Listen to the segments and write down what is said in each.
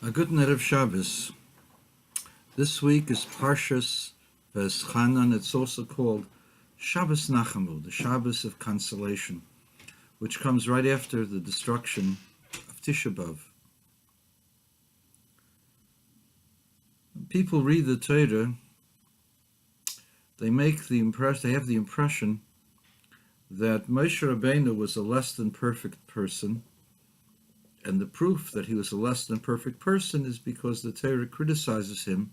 A good night of Shabbos. This week is Parshas V'eschanan. It's also called Shabbos Nachamu, the Shabbos of consolation, which comes right after the destruction of Tisha B'Av. People read the Torah, they have the impression that Moshe Rabbeinu was a less than perfect person, and the proof that he was a less than perfect person is because the Torah criticizes him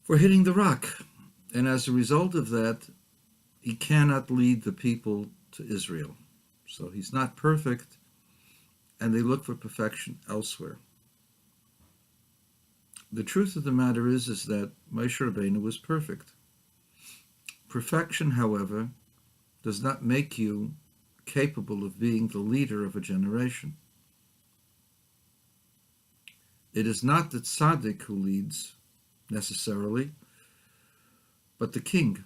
for hitting the rock. And as a result of that, he cannot lead the people to Israel. So he's not perfect, and they look for perfection elsewhere. The truth of the matter is that Moshe Rabbeinu was perfect. Perfection, however, does not make you capable of being the leader of a generation. It is not the tzaddik who leads, necessarily, but the king,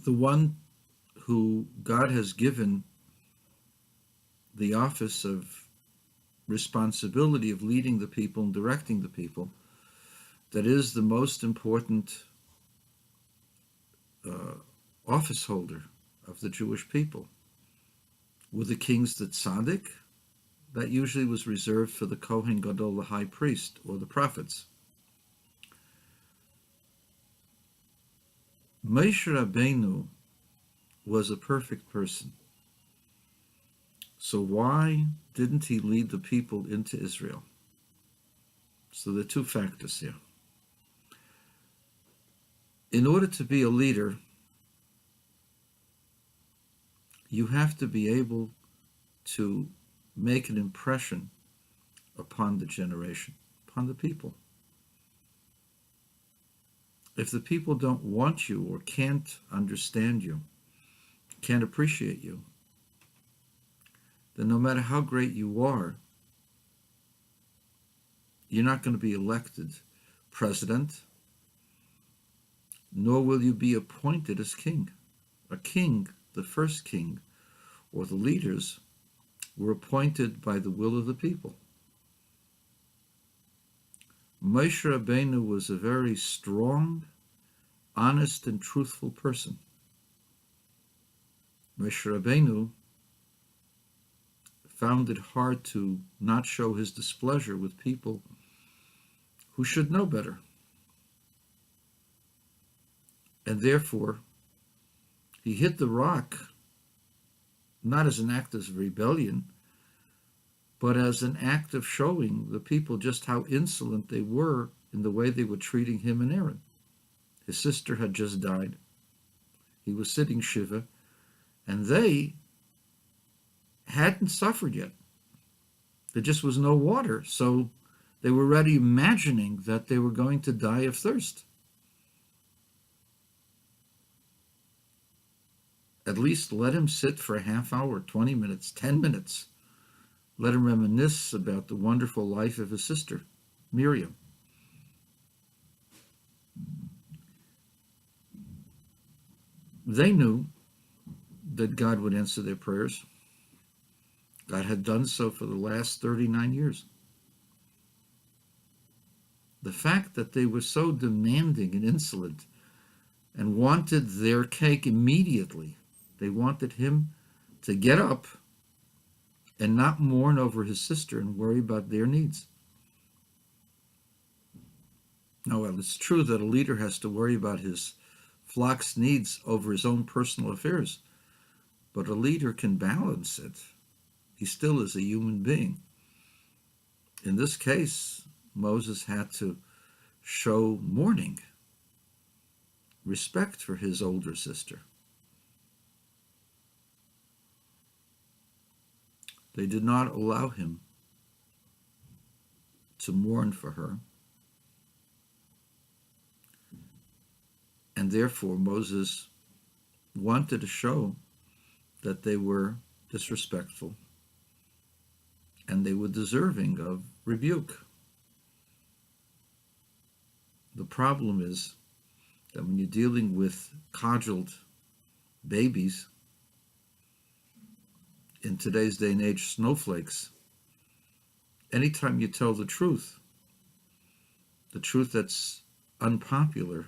the one who God has given the office of responsibility of leading the people and directing the people. That is the most important office holder of the Jewish people. Were the kings the tzaddik? That usually was reserved for the Kohen Gadol, the high priest, or the prophets. Moshe Rabbeinu was a perfect person. So why didn't he lead the people into Israel? So there are two factors here. In order to be a leader, you have to be able to make an impression upon the generation, upon the people. If the people don't want you or can't understand you, can't appreciate you, then no matter how great you are, you're not going to be elected president, nor will you be appointed as king. A king, the first king, or the leaders, were appointed by the will of the people. Moshe Rabbeinu was a very strong, honest, and truthful person. Moshe Rabbeinu found it hard to not show his displeasure with people who should know better. And therefore, he hit the rock not as an act of rebellion, but as an act of showing the people just how insolent they were in the way they were treating him and Aaron. His sister had just died. He was sitting Shiva, and they hadn't suffered yet. There just was no water, so they were already imagining that they were going to die of thirst. At least let him sit for a half hour, 20 minutes, 10 minutes. Let him reminisce about the wonderful life of his sister, Miriam. They knew that God would answer their prayers. God had done so for the last 39 years. The fact that they were so demanding and insolent and wanted their cake immediately, they wanted him to get up and not mourn over his sister and worry about their needs. Now, well, it's true that a leader has to worry about his flock's needs over his own personal affairs, but a leader can balance it. He still is a human being. In this case, Moses had to show mourning, respect for his older sister. They did not allow him to mourn for her, and therefore Moses wanted to show that they were disrespectful and they were deserving of rebuke. The problem is that when you're dealing with codgeled babies, in today's day and age, snowflakes, anytime you tell the truth that's unpopular,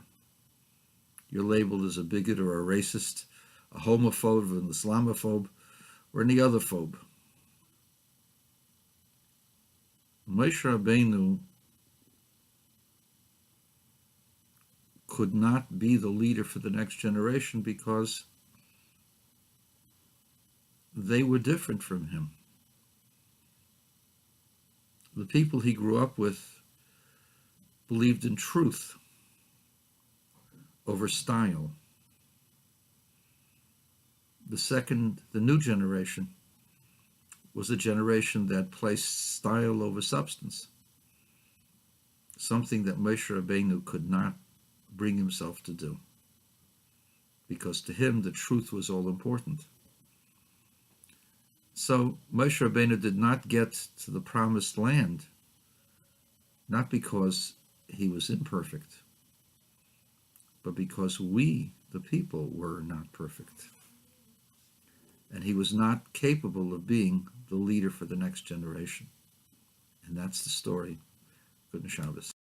you're labeled as a bigot or a racist, a homophobe, an Islamophobe, or any other phobe. Moshe Rabbeinu could not be the leader for the next generation because they were different from him. The people he grew up with believed in truth over style. The new generation was a generation that placed style over substance, something that Moshe Rabbeinu could not bring himself to do, because to him the truth was all important. So Moshe Rabbeinu did not get to the promised land, not because he was imperfect, but because we, the people, were not perfect. And he was not capable of being the leader for the next generation. And that's the story. Good Shabbos.